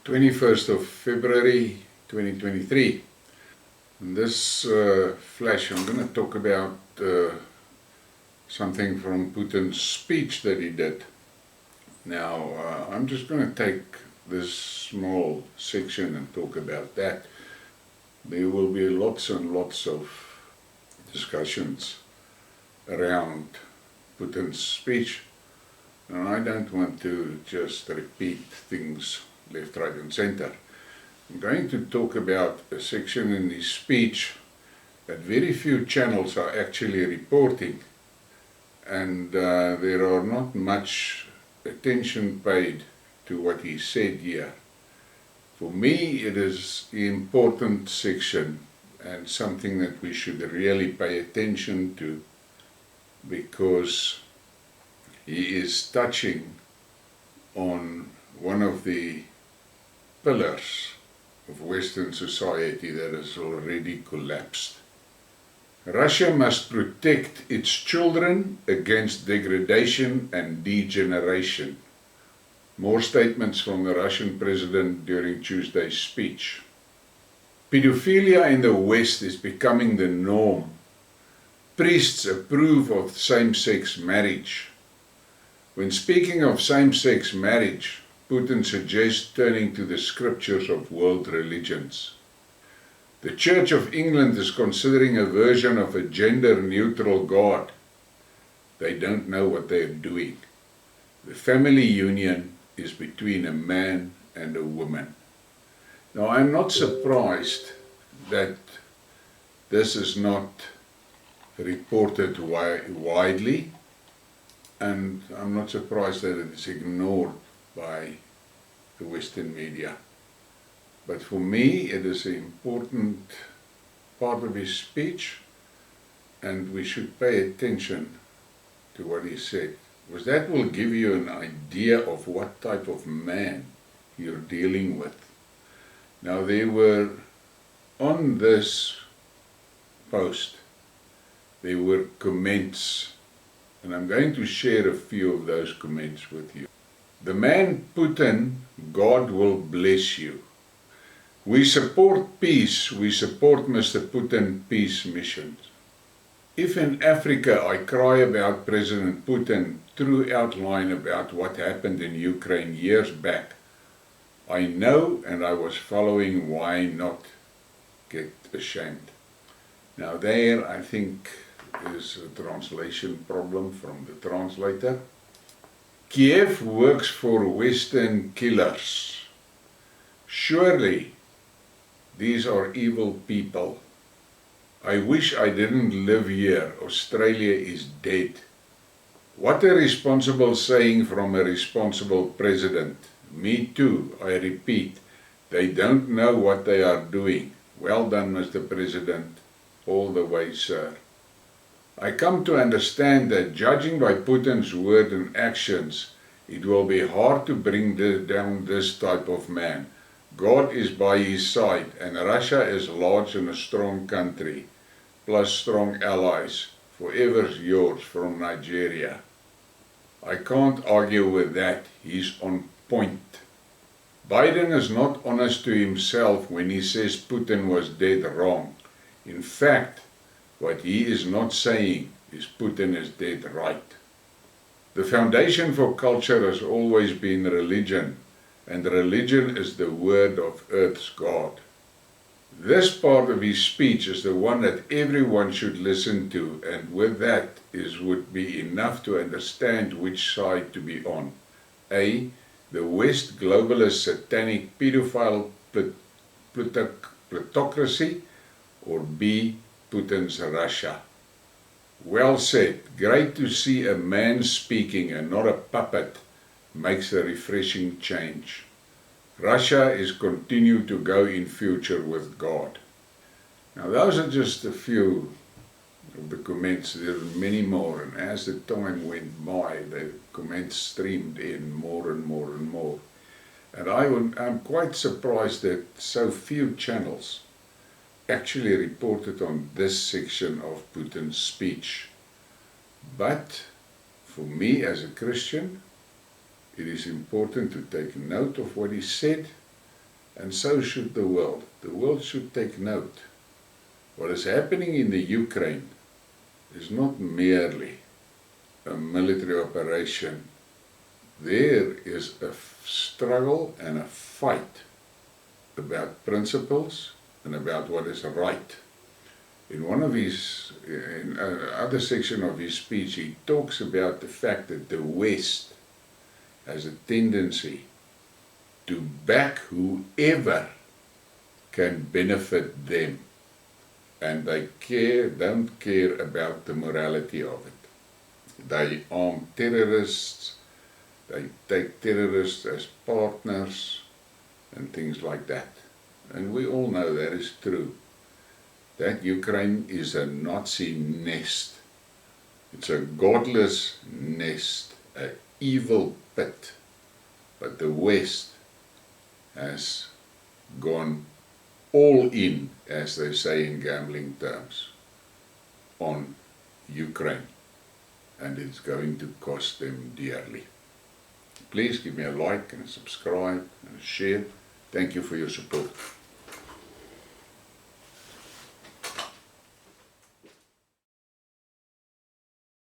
21st of February 2023. In this flash I'm going to talk about something from Putin's speech that he did. Now I'm just going to take this small section and talk about that. There will be lots and lots of discussions around Putin's speech, and I don't want to just repeat things left, right and center. I'm going to talk about a section in his speech that very few channels are actually reporting, and there are not much attention paid to what he said here. For me, it is an important section and something that we should really pay attention to, because he is touching on one of the pillars of Western society that has already collapsed. Russia must protect its children against degradation and degeneration. More statements from the Russian president during Tuesday's speech. Pedophilia in the West is becoming the norm. Priests approve of same-sex marriage. When speaking of same-sex marriage, Putin suggests turning to the scriptures of world religions. The Church of England is considering a version of a gender-neutral God. They don't know what they're doing. The family union is between a man and a woman. Now, I'm not surprised that this is not reported widely, and I'm not surprised that it is ignored by the Western media. But for me, it is an important part of his speech, and we should pay attention to what he said, because that will give you an idea of what type of man you're dealing with. Now, there were, on this post, there were comments, and I'm going to share a few of those comments with you. The man Putin, God will bless you. We support peace, we support Mr. Putin peace missions. If in Africa I cry about President Putin, true outline about what happened in Ukraine years back, I know and I was following, why not get ashamed. Now there, I think, is a translation problem from the translator. Kiev works for Western killers. Surely these are evil people. I wish I didn't live here. Australia is dead. What a responsible saying from a responsible president. Me too, I repeat. They don't know what they are doing. Well done, Mr. President. All the way, sir. I come to understand that judging by Putin's word and actions, it will be hard to bring down this type of man. God is by his side, and Russia is large and a strong country, plus strong allies. Forever's yours from Nigeria. I can't argue with that. He's on point. Biden is not honest to himself when he says Putin was dead wrong. In fact, what he is not saying is Putin is dead right. The foundation for culture has always been religion, and religion is the word of Earth's God. This part of his speech is the one that everyone should listen to, and with that would be enough to understand which side to be on. A. The West globalist satanic pedophile plutocracy, or B. Putin's Russia. Well said. Great to see a man speaking and not a puppet makes a refreshing change. Russia is continue to go in future with God. Now those are just a few of the comments. There are many more, and as the time went by, the comments streamed in more and more and more. And I'm quite surprised that so few channels actually reported on this section of Putin's speech. But for me as a Christian, it is important to take note of what he said and so should the world. The world should take note. What is happening in the Ukraine is not merely a military operation. There is a struggle and a fight about principles and about what is right. In other section of his speech, he talks about the fact that the West has a tendency to back whoever can benefit them, and they don't care about the morality of it. They arm terrorists, they take terrorists as partners, and things like that. And we all know that is true. That Ukraine is a Nazi nest. It's a godless nest, an evil pit. But the West has gone all in, as they say in gambling terms, on Ukraine. And it's going to cost them dearly. Please give me a like and a subscribe and a share. Thank you for your support.